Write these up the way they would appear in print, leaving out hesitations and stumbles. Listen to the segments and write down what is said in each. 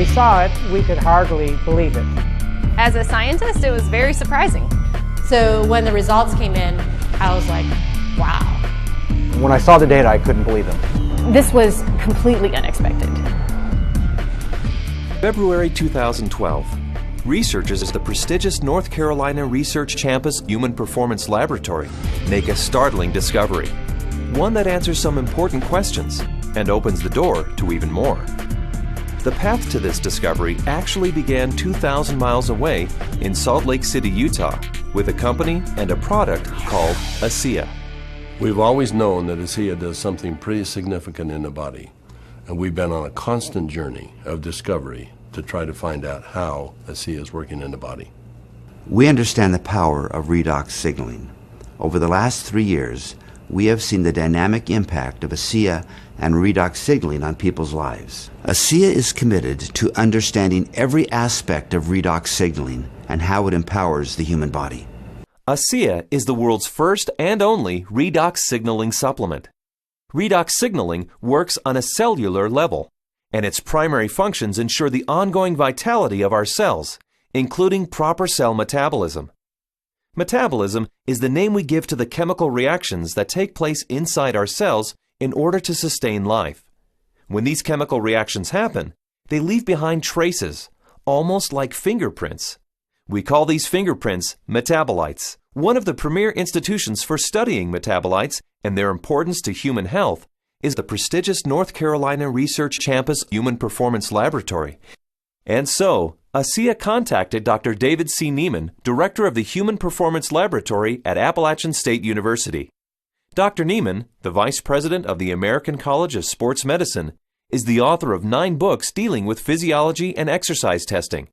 saw it, we could hardly believe it. As a scientist, it was very surprising. So when the results came in, I was like, wow. When I saw the data, I couldn't believe them. This was completely unexpected. February 2012. Researchers at the prestigious North Carolina Research Campus Human Performance Laboratory make a startling discovery. One that answers some important questions and opens the door to even more. The path to this discovery actually began 2,000 miles away in Salt Lake City, Utah, with a company and a product called ASEA. We've always known that ASEA does something pretty significant in the body, and we've been on a constant journey of discovery to try to find out how ASEA is working in the body. We understand the power of redox signaling. Over the last 3 years, we have seen the dynamic impact of ASEA and redox signaling on people's lives. ASEA is committed to understanding every aspect of redox signaling and how it empowers the human body. ASEA is the world's first and only redox signaling supplement. Redox signaling works on a cellular level, and its primary functions ensure the ongoing vitality of our cells, including proper cell metabolism. Metabolism is the name we give to the chemical reactions that take place inside our cells in order to sustain life. When these chemical reactions happen, they leave behind traces, almost like fingerprints. We call these fingerprints metabolites. One of the premier institutions for studying metabolites and their importance to human health is the prestigious North Carolina Research Campus Human Performance Laboratory. And so, ASEA contacted Dr. David C. Neiman, director of the Human Performance Laboratory at Appalachian State University. Dr. Neiman, the vice president of the American College of Sports Medicine, is the author of 9 books dealing with physiology and exercise testing,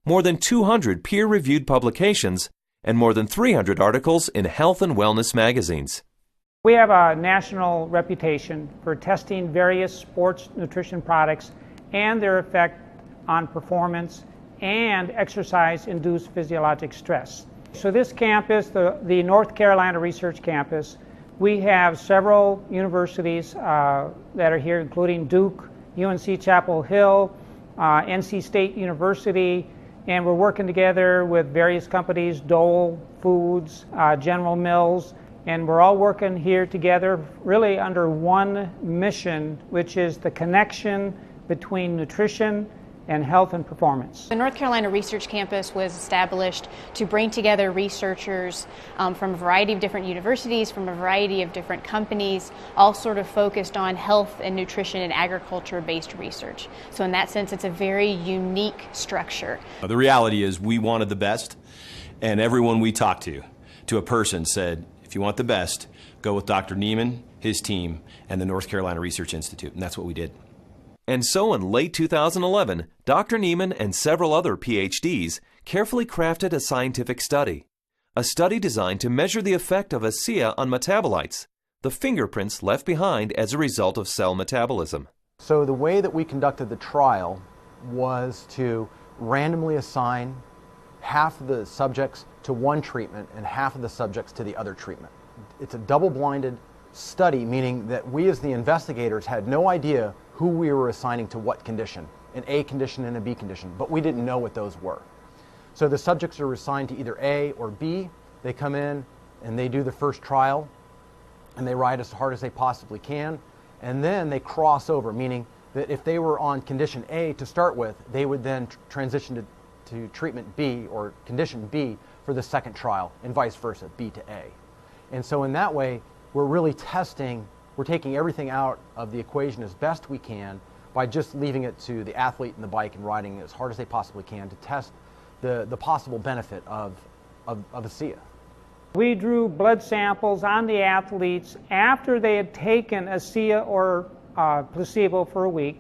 more than 200 peer-reviewed publications, and more than 300 articles in health and wellness magazines. We have a national reputation for testing various sports nutrition products and their effect on performance and exercise-induced physiologic stress. So this campus, the North Carolina Research Campus, we have several universities that are here, including Duke, UNC Chapel Hill, NC State University, and we're working together with various companies, Dole Foods, General Mills, and we're all working here together really under one mission, which is the connection between nutrition and health and performance. The North Carolina Research Campus was established to bring together researchers from a variety of different universities, from a variety of different companies, all sort of focused on health and nutrition and agriculture-based research. So in that sense, it's a very unique structure. The reality is we wanted the best, and everyone we talked to a person said, if you want the best, go with Dr. Neiman, his team, and the North Carolina Research Institute, and that's what we did. And so in late 2011, Dr. Neiman and several other PhDs carefully crafted a scientific study. A study designed to measure the effect of ASEA on metabolites, the fingerprints left behind as a result of cell metabolism. So the way that we conducted the trial was to randomly assign half of the subjects to one treatment and half of the subjects to the other treatment. It's a double-blinded study, meaning that we as the investigators had no idea who we were assigning to what condition, an A condition and a B condition, but we didn't know what those were. So the subjects are assigned to either A or B. They come in and they do the first trial and they ride as hard as they possibly can, and then they cross over, meaning that if they were on condition A to start with, they would then transition to treatment B or condition B for the second trial, and vice versa, B to A. And so in that way, we're really testing, we're taking everything out of the equation as best we can by just leaving it to the athlete and the bike and riding as hard as they possibly can to test the possible benefit of ASEA. We drew blood samples on the athletes after they had taken ASEA or placebo for a week.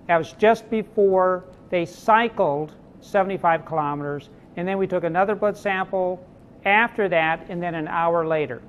That was just before they cycled 75 kilometers, and then we took another blood sample after that, and then an hour later.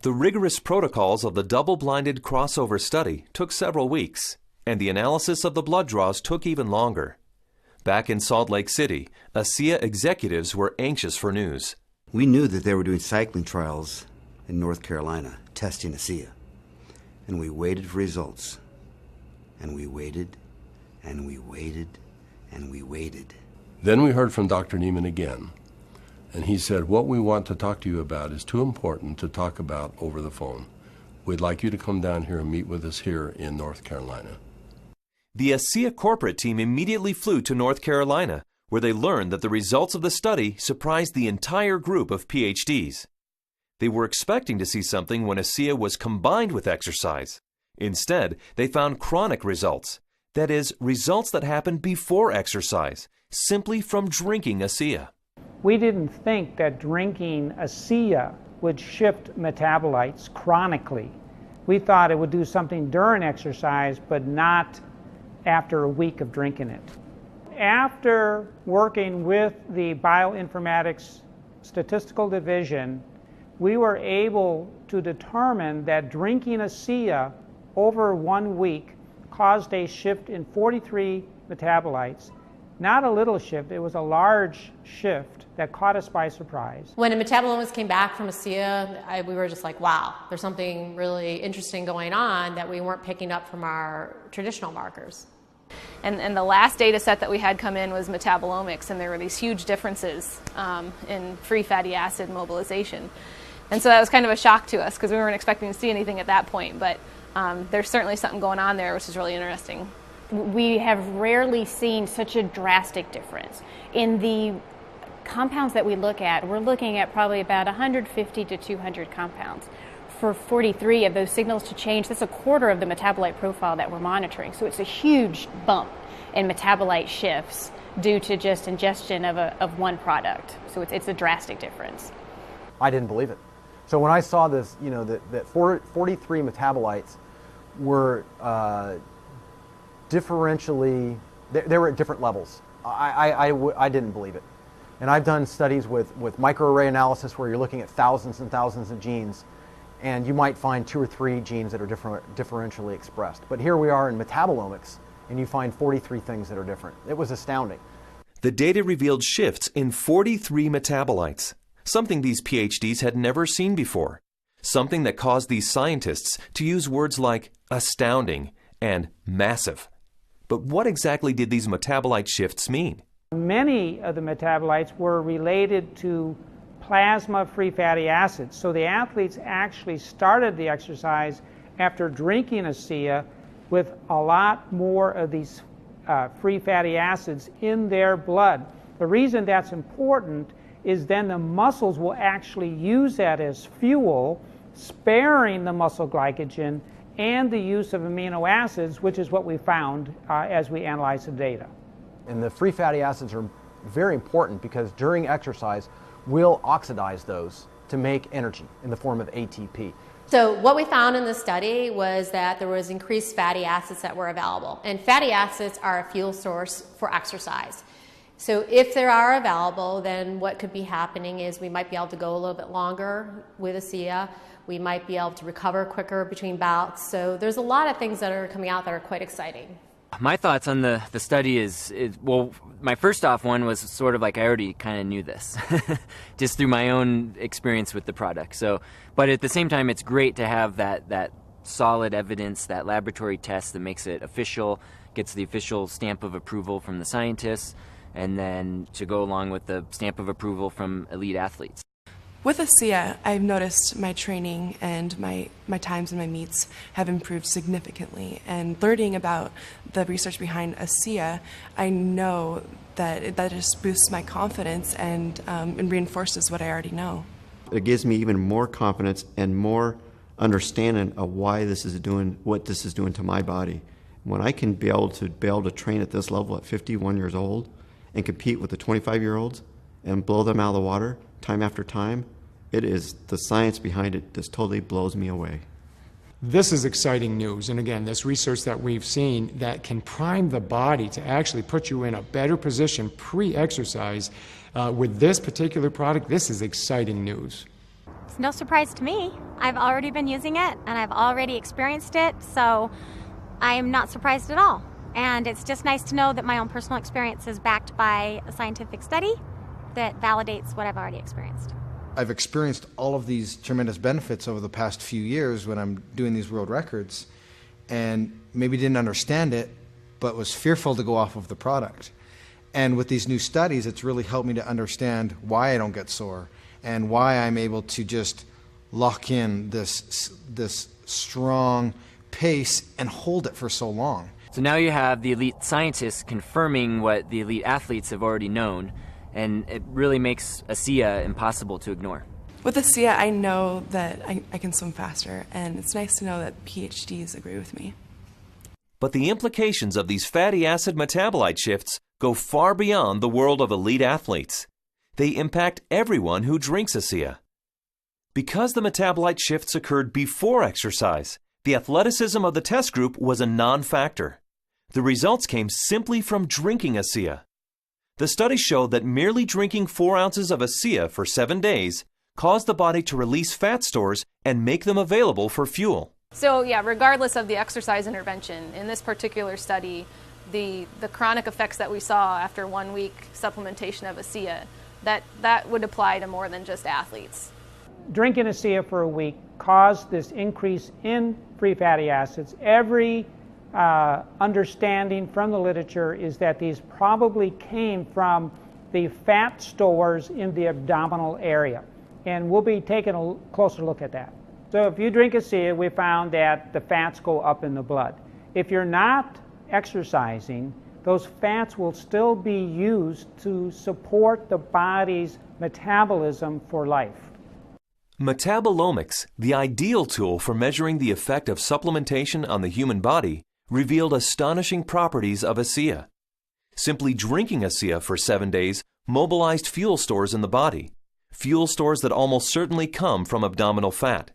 The rigorous protocols of the double-blinded crossover study took several weeks, and the analysis of the blood draws took even longer. Back in Salt Lake City, ASEA executives were anxious for news. We knew that they were doing cycling trials in North Carolina, testing ASEA. And we waited for results. And we waited, and we waited, and we waited. Then we heard from Dr. Neiman again, and he said, what we want to talk to you about is too important to talk about over the phone. We'd like you to come down here and meet with us here in North Carolina. The ASEA corporate team immediately flew to North Carolina, where they learned that the results of the study surprised the entire group of PhDs. They were expecting to see something when ASEA was combined with exercise. Instead, they found chronic results. That is, results that happened before exercise, simply from drinking ASEA. We didn't think that drinking ASEA would shift metabolites chronically. We thought it would do something during exercise, but not after a week of drinking it. After working with the Bioinformatics Statistical Division, we were able to determine that drinking ASEA over 1 week caused a shift in 43 metabolites. Not a little shift, it was a large shift that caught us by surprise. When the metabolomics came back from ASEA, we were just like, wow, there's something really interesting going on that we weren't picking up from our traditional markers. And the last data set that we had come in was metabolomics, and there were these huge differences in free fatty acid mobilization. And so that was kind of a shock to us because we weren't expecting to see anything at that point, but there's certainly something going on there, which is really interesting. We have rarely seen such a drastic difference. In the compounds that we look at, we're looking at probably about 150 to 200 compounds. For 43 of those signals to change, that's a quarter of the metabolite profile that we're monitoring. So it's a huge bump in metabolite shifts due to just ingestion of one product. So it's a drastic difference. I didn't believe it. So when I saw this, that 43 metabolites were differentially, they were at different levels. I didn't believe it. And I've done studies with microarray analysis where you're looking at thousands and thousands of genes, and you might find 2 or 3 genes that are differentially expressed. But here we are in metabolomics, and you find 43 things that are different. It was astounding. The data revealed shifts in 43 metabolites, something these PhDs had never seen before, something that caused these scientists to use words like astounding and massive. But what exactly did these metabolite shifts mean? Many of the metabolites were related to plasma free fatty acids. So the athletes actually started the exercise after drinking ASEA with a lot more of these free fatty acids in their blood. The reason that's important is then the muscles will actually use that as fuel, sparing the muscle glycogen and the use of amino acids, which is what we found as we analyzed the data. And the free fatty acids are very important because during exercise, we'll oxidize those to make energy in the form of ATP. So what we found in the study was that there was increased fatty acids that were available. And fatty acids are a fuel source for exercise. So if they are available, then what could be happening is we might be able to go a little bit longer with ASEA. We might be able to recover quicker between bouts. So there's a lot of things that are coming out that are quite exciting. My thoughts on the study is, well, my first off one was sort of like I already kind of knew this, just through my own experience with the product. So, but at the same time, it's great to have that solid evidence, that laboratory test that makes it official, gets the official stamp of approval from the scientists, and then to go along with the stamp of approval from elite athletes. With ASEA, I've noticed my training and my times and my meets have improved significantly. And learning about the research behind ASEA, I know that that just boosts my confidence and reinforces what I already know. It gives me even more confidence and more understanding of why this is doing what this is doing to my body. When I can be able to train at this level at 51 years old and compete with the 25-year-olds and blow them out of the water time after time, it is the science behind it just totally blows me away. This is exciting news, and again, this research that we've seen that can prime the body to actually put you in a better position pre-exercise with this particular product. This is exciting news. It's no surprise to me. I've already been using it and I've already experienced it, so I am not surprised at all. And it's just nice to know that my own personal experience is backed by a scientific study that validates what I've already experienced. I've experienced all of these tremendous benefits over the past few years when I'm doing these world records, and maybe didn't understand it, but was fearful to go off of the product. And with these new studies, it's really helped me to understand why I don't get sore and why I'm able to just lock in this strong pace and hold it for so long. So now you have the elite scientists confirming what the elite athletes have already known, and it really makes ASEA impossible to ignore. With ASEA, I know that I can swim faster, and it's nice to know that PhDs agree with me. But the implications of these fatty acid metabolite shifts go far beyond the world of elite athletes. They impact everyone who drinks ASEA. Because the metabolite shifts occurred before exercise, the athleticism of the test group was a non-factor. The results came simply from drinking ASEA. The study showed that merely drinking 4 ounces of ASEA for 7 days caused the body to release fat stores and make them available for fuel. So yeah, regardless of the exercise intervention, in this particular study, the chronic effects that we saw after 1 week supplementation of ASEA, that would apply to more than just athletes. Drinking ASEA for a week caused this increase in free fatty acids. Every understanding from the literature is that these probably came from the fat stores in the abdominal area. And we'll be taking a closer look at that. So if you drink ASEA, we found that the fats go up in the blood. If you're not exercising, those fats will still be used to support the body's metabolism for life. Metabolomics, the ideal tool for measuring the effect of supplementation on the human body, revealed astonishing properties of ASEA. Simply drinking ASEA for 7 days mobilized fuel stores in the body, fuel stores that almost certainly come from abdominal fat.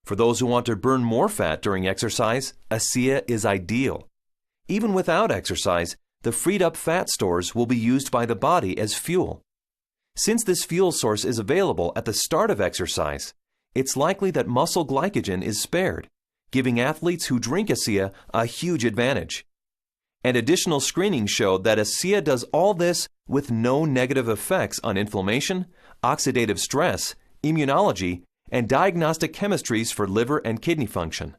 For those who want to burn more fat during exercise, ASEA is ideal. Even without exercise, the freed up fat stores will be used by the body as fuel. Since this fuel source is available at the start of exercise, it's likely that muscle glycogen is spared, giving athletes who drink ASEA a huge advantage. And additional screening showed that ASEA does all this with no negative effects on inflammation, oxidative stress, immunology, and diagnostic chemistries for liver and kidney function.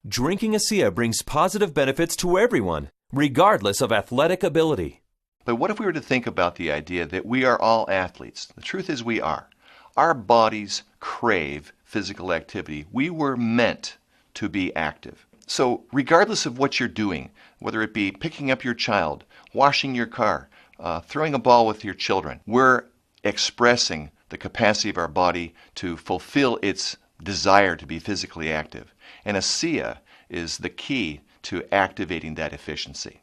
Drinking ASEA brings positive benefits to everyone, regardless of athletic ability. But what if we were to think about the idea that we are all athletes? The truth is we are. Our bodies crave physical activity. We were meant to be active. So regardless of what you're doing, whether it be picking up your child, washing your car, throwing a ball with your children, we're expressing the capacity of our body to fulfill its desire to be physically active. And ASEA is the key to activating that efficiency.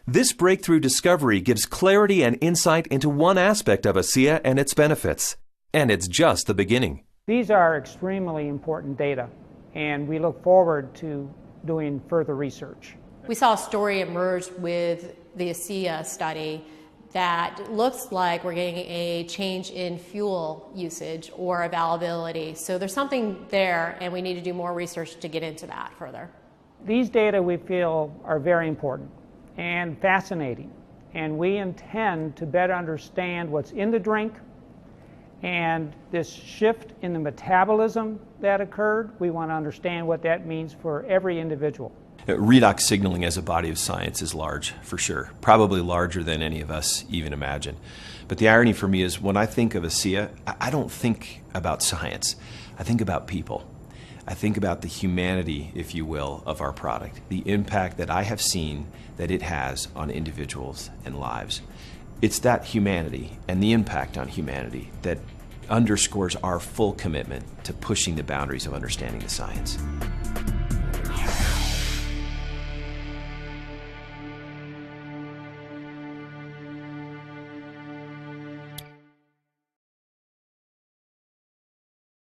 This breakthrough discovery gives clarity and insight into one aspect of ASEA and its benefits. And it's just the beginning. These are extremely important data, and we look forward to doing further research. We saw a story emerge with the ASEA study that looks like we're getting a change in fuel usage or availability. So there's something there, and we need to do more research to get into that further. These data we feel are very important and fascinating, and we intend to better understand what's in the drink and this shift in the metabolism that occurred. We want to understand what that means for every individual. Redox signaling as a body of science is large, for sure. Probably larger than any of us even imagine. But the irony for me is when I think of ASEA, I don't think about science. I think about people. I think about the humanity, if you will, of our product, the impact that I have seen that it has on individuals and lives. It's that humanity and the impact on humanity that underscores our full commitment to pushing the boundaries of understanding the science.